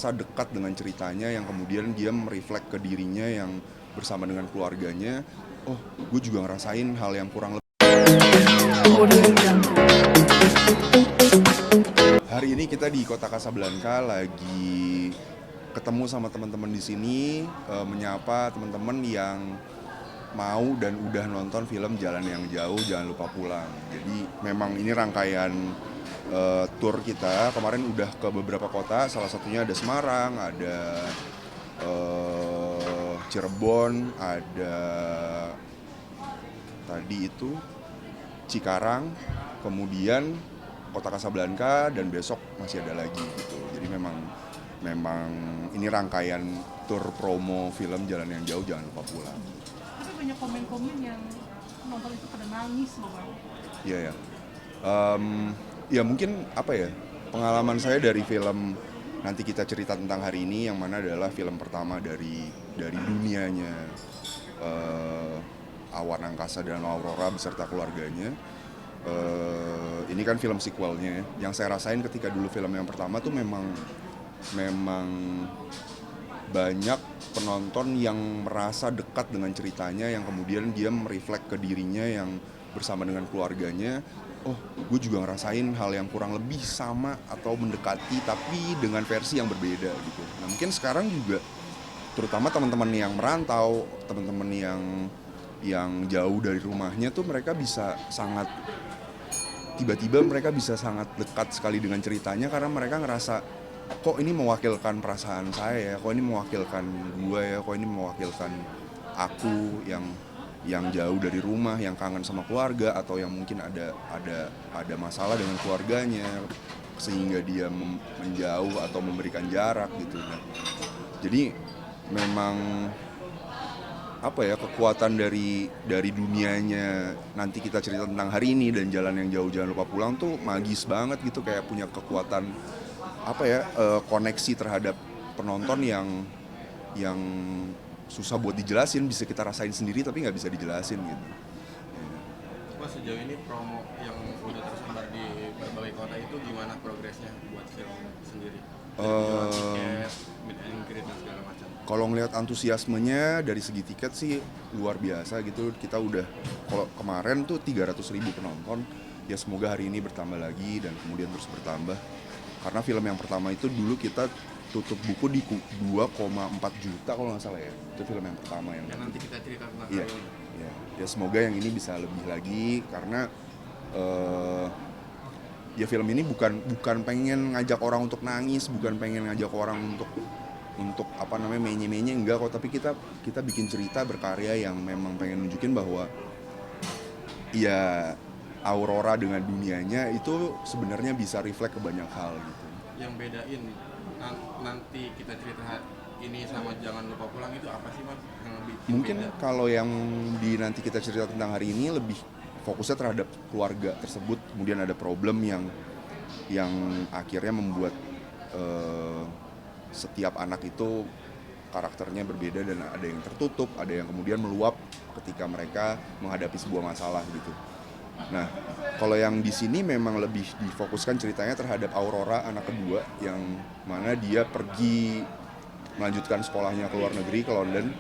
merasa dekat dengan ceritanya yang kemudian dia mereflek ke dirinya yang bersama dengan keluarganya. Oh, gue juga ngerasain hal yang kurang lebih. Hari ini kita di kota Casablanca lagi ketemu sama teman-teman di sini, menyapa teman-teman yang mau dan udah nonton film Jalan yang Jauh, Jangan Lupa Pulang. Jadi memang ini rangkaian tour kita. Kemarin udah ke beberapa kota, salah satunya ada Semarang, ada Cirebon, ada tadi itu Cikarang, kemudian kota Casablanca, dan besok masih ada lagi gitu. Jadi memang ini rangkaian tour promo film Jalan yang Jauh, Jangan Lupa Pulang. Tapi banyak komen-komen yang nonton itu pada nangis loh Bang. Iya ya. Ya mungkin apa ya, pengalaman saya dari film nanti kita cerita tentang hari ini, yang mana adalah film pertama dari dunianya Awan Angkasa dan Aurora beserta keluarganya. Ini kan film sequelnya. Yang saya rasain ketika dulu film yang pertama tuh memang banyak penonton yang merasa dekat dengan ceritanya yang kemudian dia mereflek ke dirinya yang bersama dengan keluarganya. Oh, gue juga ngerasain hal yang kurang lebih sama atau mendekati tapi dengan versi yang berbeda gitu. Nah mungkin sekarang juga terutama teman-teman yang merantau, teman-teman yang jauh dari rumahnya tuh mereka bisa sangat tiba-tiba mereka bisa sangat dekat sekali dengan ceritanya karena mereka ngerasa kok ini mewakilkan perasaan saya ya, kok ini mewakilkan gue ya, kok ini mewakilkan aku yang jauh dari rumah, yang kangen sama keluarga, atau yang mungkin ada masalah dengan keluarganya sehingga dia menjauh atau memberikan jarak gitu. Nah, jadi memang apa ya, kekuatan dari dunianya nanti kita cerita tentang hari ini dan Jalan yang Jauh Jangan Lupa Pulang tuh magis banget gitu, kayak punya kekuatan apa ya, koneksi terhadap penonton yang susah buat dijelasin, bisa kita rasain sendiri tapi nggak bisa dijelasin gitu. Mas, sejauh ini promo yang udah tersebar di berbagai kota itu gimana progresnya buat film sendiri? Jual tiket, meet and greet dan segala macam. Kalau ngelihat antusiasmenya dari segi tiket sih luar biasa gitu. Kita udah, kalau kemarin tuh 300.000 penonton, ya semoga hari ini bertambah lagi dan kemudian terus bertambah. Karena film yang pertama itu dulu kita tutup buku di 2,4 juta kalau nggak salah ya. Itu film yang pertama yang Nanti kita cerita tentang iya, hari ini. iya. Ya semoga yang ini bisa lebih lagi karena ya film ini bukan pengen ngajak orang untuk nangis, bukan pengen ngajak orang untuk apa namanya menye-menye, enggak kok, tapi kita bikin cerita berkarya yang memang pengen nunjukin bahwa ya Aurora dengan dunianya itu sebenarnya bisa reflect ke banyak hal gitu. Yang bedain nanti kita cerita ini sama Jangan Lupa Pulang itu apa sih, Mas? Yang lebih Mungkin beda? kalau yang di nanti kita cerita tentang hari ini lebih fokusnya terhadap keluarga tersebut, kemudian ada problem yang akhirnya membuat setiap anak itu karakternya berbeda dan ada yang tertutup, ada yang kemudian meluap ketika mereka menghadapi sebuah masalah gitu. Nah, kalau yang di sini memang lebih difokuskan ceritanya terhadap Aurora, anak kedua, yang mana dia pergi melanjutkan sekolahnya ke luar negeri, ke London,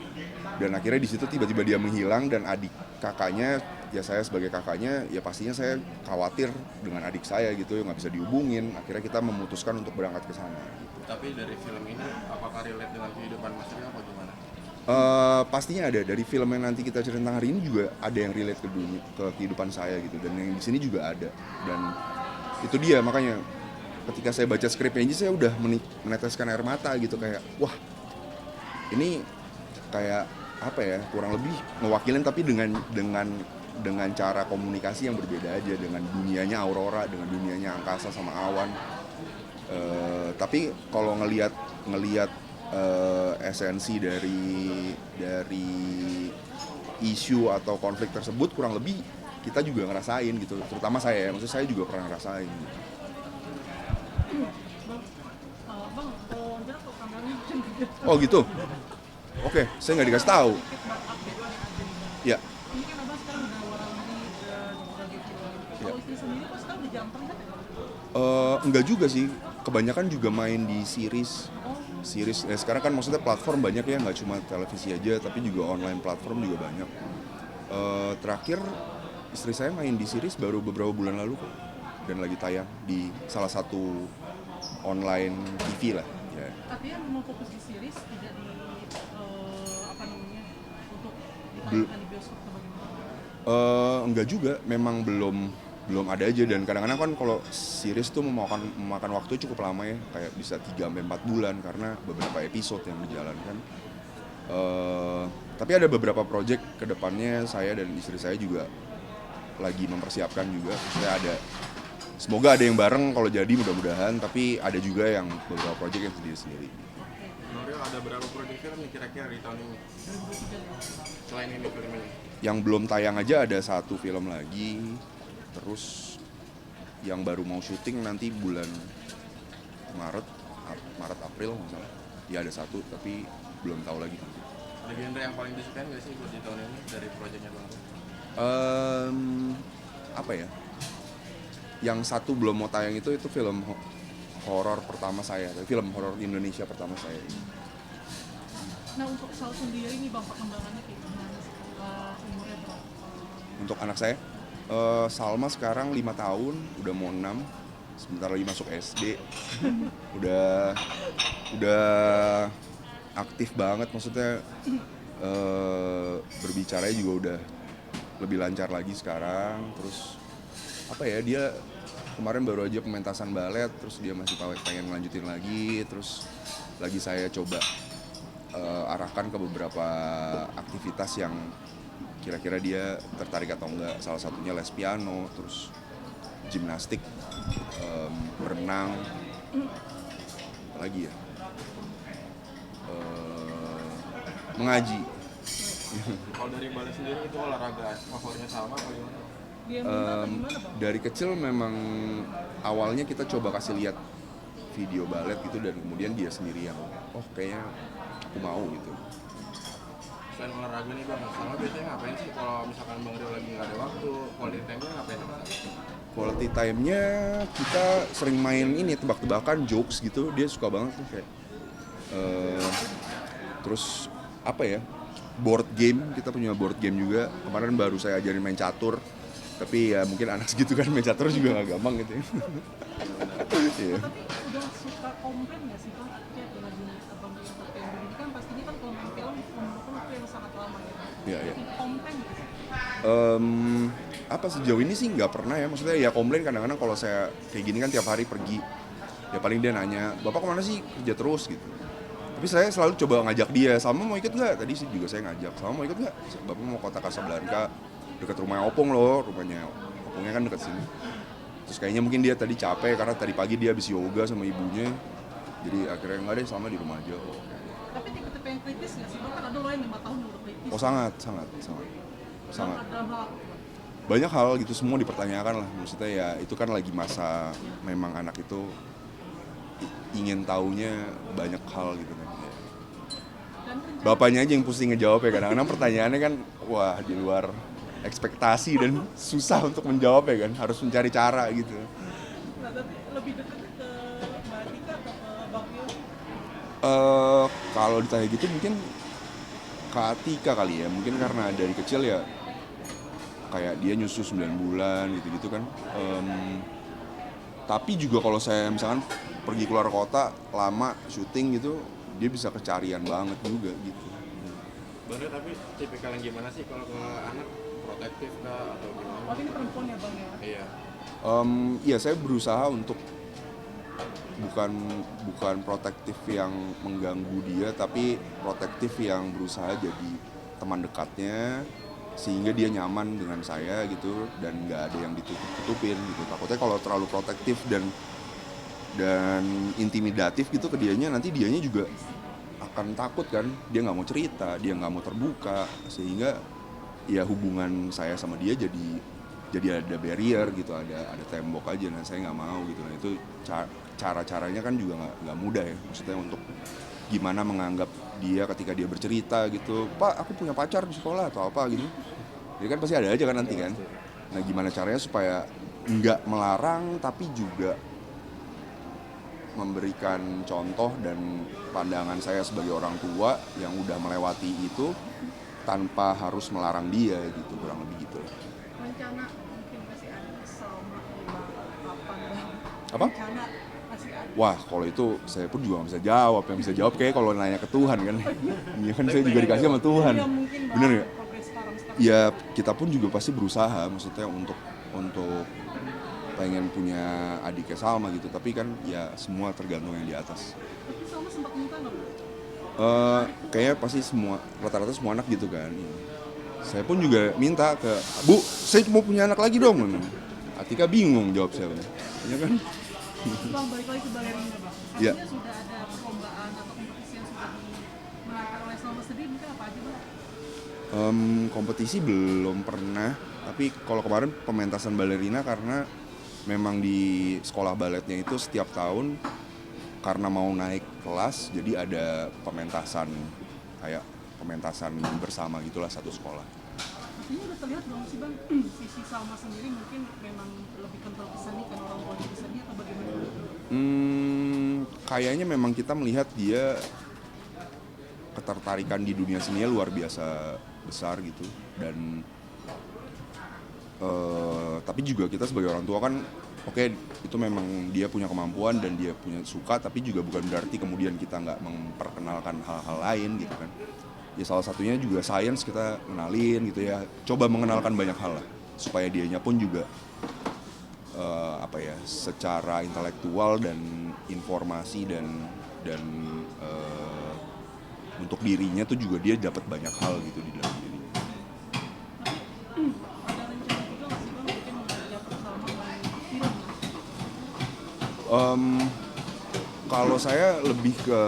dan akhirnya di situ tiba-tiba dia menghilang, dan adik kakaknya, ya saya sebagai kakaknya, ya pastinya saya khawatir dengan adik saya gitu, nggak bisa dihubungin. Akhirnya kita memutuskan untuk berangkat ke sana. Gitu. Tapi dari film ini apakah relate dengan kehidupan Mas Rio apa gimana? Pastinya ada, dari film yang nanti kita cerita tentang hari ini juga ada yang relate ke kehidupan saya gitu, dan yang di sini juga ada. Dan itu dia, makanya ketika saya baca skripnya ini saya udah meneteskan air mata gitu, kayak wah ini kayak apa ya, kurang lebih mewakilin tapi dengan cara komunikasi yang berbeda aja, dengan dunianya Aurora, dengan dunianya angkasa sama awan. Tapi kalau ngelihat esensi dari isu atau konflik tersebut kurang lebih kita juga ngerasain gitu, terutama saya, maksudnya saya juga pernah ngerasain gitu. Bang, jalan kok kameranya gitu. Oh gitu, oke, saya nggak dikasih tahu ya. Ini kan abang sekarang udah warang di gitu. Kalau istri sendiri pas sekarang udah jantan kan? Enggak juga sih, kebanyakan juga main di series. Oh, series. Sekarang kan maksudnya platform banyak ya, nggak cuma televisi aja, tapi juga online platform juga banyak. Terakhir istri saya main di series baru beberapa bulan lalu kok, dan lagi tayang di salah satu online TV lah. Ya. Artinya memang fokus di series, tidak di apa namanya untuk ditayangkan di bioskop atau bagaimana? Enggak juga, memang belum ada aja, dan kadang-kadang kan kalau series tuh memakan waktu cukup lama ya, kayak bisa 3-4 bulan karena beberapa episode yang dijalankan. Tapi ada beberapa project kedepannya saya dan istri saya juga lagi mempersiapkan juga. Maksudnya semoga ada yang bareng kalau jadi, mudah-mudahan, tapi ada juga yang beberapa project yang sendiri-sendiri. Norio ada berapa proyek film nih kira-kira di tahun ini? Selain ini film ini? Yang belum tayang aja ada 1 film lagi, terus yang baru mau syuting nanti bulan Maret April misalnya. Ya ada 1 tapi belum tahu lagi. Ada genre yang paling disukain nggak sih buat di tahun ini dari proyeknya Bang? Apa ya? Yang 1 belum mau tayang itu film horor pertama saya, film horor Indonesia pertama saya. Nah untuk Sal sendiri nih Bang, perkembangannya kayak gimana setelah umurnya berapa? Untuk anak saya, Salma sekarang 5 tahun, udah mau 6, sebentar lagi masuk SD. udah aktif banget, maksudnya berbicaranya juga udah lebih lancar lagi sekarang. Terus apa ya, dia kemarin baru aja pementasan balet, terus dia masih pengen lanjutin lagi. Terus lagi saya coba arahkan ke beberapa aktivitas yang kira-kira dia tertarik atau enggak. Salah satunya les piano, terus gimnastik, berenang, apa lagi ya, mengaji. Kalau dari balet sendiri itu olahraga favoritnya Salma apa gimana? Dia minta apa gimana Bang? Dari kecil memang awalnya kita coba kasih lihat video balet gitu, dan kemudian dia sendiri yang kayaknya aku mau gitu. Selain olahraga nih Bang, Salma biasanya ngapain sih kalau misalkan Bang Rio lagi nggak ada waktu, quality time-nya ngapain Bang? Quality time-nya kita sering main ini, tebak-tebakan, jokes gitu. Dia suka banget tuh kayak terus apa ya, board game, kita punya board game juga. Kemarin baru saya ajarin main catur, tapi ya mungkin anak segitu kan main catur juga nggak gampang gitu ya. Iya. Tapi udah suka komplain nggak sih Bang? Artinya lagi Abang yang entertain ini kan pastinya kan kalau main film memerlukan waktu yang sangat lama ya. Iya. Komplain nggak sih? Apa sejauh ini sih nggak pernah ya, maksudnya ya komplain kadang-kadang kalau saya kayak gini kan tiap hari pergi, ya paling dia nanya, "Bapak kemana sih, kerja terus?" gitu. Tapi saya selalu coba ngajak dia, "Salma mau ikut nggak?" Tadi sih juga saya ngajak, "Salma mau ikut nggak? Bapak mau kota Casablanca, dekat rumah Opung loh, rumahnya Opungnya kan dekat sini." Terus kayaknya mungkin dia tadi capek karena tadi pagi dia habis yoga sama ibunya, jadi akhirnya nggak deh, Salma di rumah aja. Tapi tipe-tipe yang kritis nggak sih Bang? Kan ada lo yang 5 tahun udah kritis. Sangat. Dalam hal Banyak hal gitu, semua dipertanyakan lah. Maksudnya ya itu kan lagi masa memang anak itu ingin taunya banyak hal gitu kan. dan rencana Bapaknya aja yang pusing ngejawab ya, kadang-kadang pertanyaannya kan wah di luar ekspektasi dan susah untuk menjawab ya kan, harus mencari cara gitu. nah, tapi lebih dekat ke Mbak Tika atau ke Bang Rio? Kalau ditanya gitu mungkin Kak Atika kali ya, mungkin karena dari kecil ya kayak dia nyusu 9 bulan gitu-gitu kan. Tapi juga kalau saya misalkan pergi keluar kota lama syuting gitu, dia bisa kecarian banget juga gitu. Bang Rio tapi tipikal yang gimana sih kalau ke anak, protektif kah atau gimana? Oh ini perempuan ya Bang ya? Iya. Ya saya berusaha untuk bukan protektif yang mengganggu dia, tapi protektif yang berusaha jadi teman dekatnya sehingga dia nyaman dengan saya gitu, dan nggak ada yang ditutup-tutupin gitu. Takutnya kalau terlalu protektif dan intimidatif gitu ke dianya, nanti dianya juga akan takut kan, dia nggak mau cerita, dia nggak mau terbuka, sehingga ya hubungan saya sama dia jadi ada barrier gitu, ada tembok aja. Nah saya nggak mau gitu. Nah itu cara-caranya kan juga nggak mudah ya, maksudnya untuk gimana menganggap dia ketika dia bercerita gitu, "Pak aku punya pacar di sekolah" atau apa gitu. Jadi kan pasti ada aja kan nanti kan. Nah gimana caranya supaya nggak melarang tapi juga memberikan contoh dan pandangan saya sebagai orang tua yang udah melewati itu tanpa harus melarang dia gitu, kurang lebih gitu lah. Rencana mungkin kasih adik sama kapan bang? Apa? Rencana kasih adik. Wah, kalau itu saya pun juga nggak bisa jawab. Yang bisa jawab kayak kalau nanya ke Tuhan kan. Iya kan, saya juga dikasih sama Tuhan. Iya mungkin bang. Bener nggak? Progres sekarang. Ya kita pun juga pasti berusaha, maksudnya untuk pengen punya adiknya Salma gitu. Tapi kan ya semua tergantung yang di atas. Tapi sama sempat minta nggak bang? Kayaknya pasti rata-rata semua anak gitu kan. Saya pun juga minta ke Bu, saya mau punya anak lagi dong. Atika bingung jawab saya. Ya kan? Bang, balik lagi ke balerina bang. Iya. Artinya sudah ada perlombaan atau kompetisi yang sudah dimenangkan oleh Salma sendiri, mungkin apa aja bang? Kompetisi belum pernah, tapi kalau kemarin pementasan balerina karena memang di sekolah baletnya itu setiap tahun karena mau naik kelas, jadi ada pementasan bersama gitulah satu sekolah. Artinya udah terlihat belum sih bang, sisi Salma sendiri mungkin memang lebih kental ke seni kan, orang tua di seni atau bagaimana? Kayaknya memang kita melihat dia ketertarikan di dunia seni luar biasa besar gitu, dan tapi juga kita sebagai orang tua kan oke, itu memang dia punya kemampuan dan dia punya suka, tapi juga bukan berarti kemudian kita nggak memperkenalkan hal-hal lain gitu kan. Ya salah satunya juga sains kita kenalin gitu ya, coba mengenalkan banyak hal lah supaya dianya pun juga secara intelektual dan informasi dan untuk dirinya tuh juga dia dapat banyak hal gitu di dalam dirinya. Ada rencana juga nggak sih bang mungkin mengajak Salma main film? Kalau saya lebih ke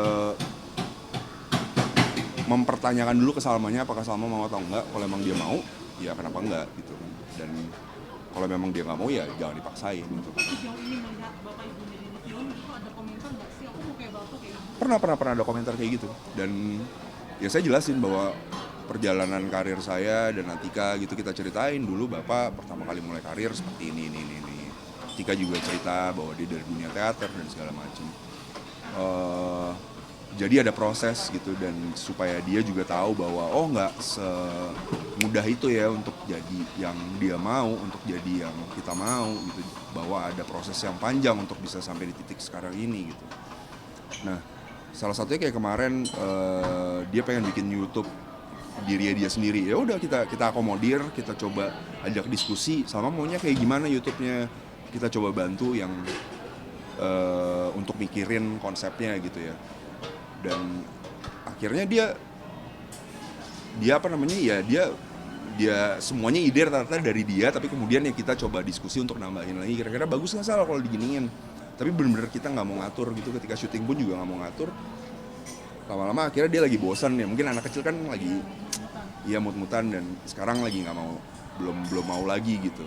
mempertanyakan dulu ke Salmanya apakah Salma mau atau enggak. Kalau emang dia mau, ya kenapa enggak gitu kan. Dan kalau memang dia nggak mau ya jangan dipaksain gitu. Tapi sejauh ini melihat bapak ibunya di film itu ada komentar nggak sih, aku mau kayak bapak kayak gitu? Pernah ada komentar kayak gitu, dan ya saya jelasin bahwa perjalanan karir saya dan Atika gitu kita ceritain dulu bapak pertama kali mulai karir seperti ini. Atika juga cerita bahwa dia dari dunia teater dan segala macam. Jadi ada proses gitu, dan supaya dia juga tahu bahwa nggak semudah itu ya untuk jadi yang dia mau, untuk jadi yang kita mau gitu, bahwa ada proses yang panjang untuk bisa sampai di titik sekarang ini gitu. Nah, salah satunya kayak kemarin dia pengen bikin YouTube dirinya dia sendiri. Ya udah kita akomodir, kita coba ajak diskusi sama maunya kayak gimana YouTube-nya. Kita coba bantu yang untuk mikirin konsepnya gitu ya. Dan akhirnya dia semuanya ide rata-rata dari dia, tapi kemudian ya kita coba diskusi untuk nambahin lagi kira-kira bagus nggak salah kalau diginiin. Tapi benar-benar kita nggak mau ngatur gitu, ketika syuting pun juga nggak mau ngatur. Lama-lama akhirnya dia lagi bosan ya, mungkin anak kecil kan lagi ya mut-mutan, dan sekarang lagi nggak mau, belum mau lagi gitu.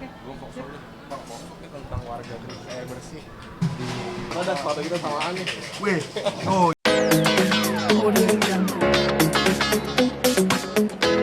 Gue fokusnya tentang warga air bersih. Ada sepatu kita samaan nih. Wih,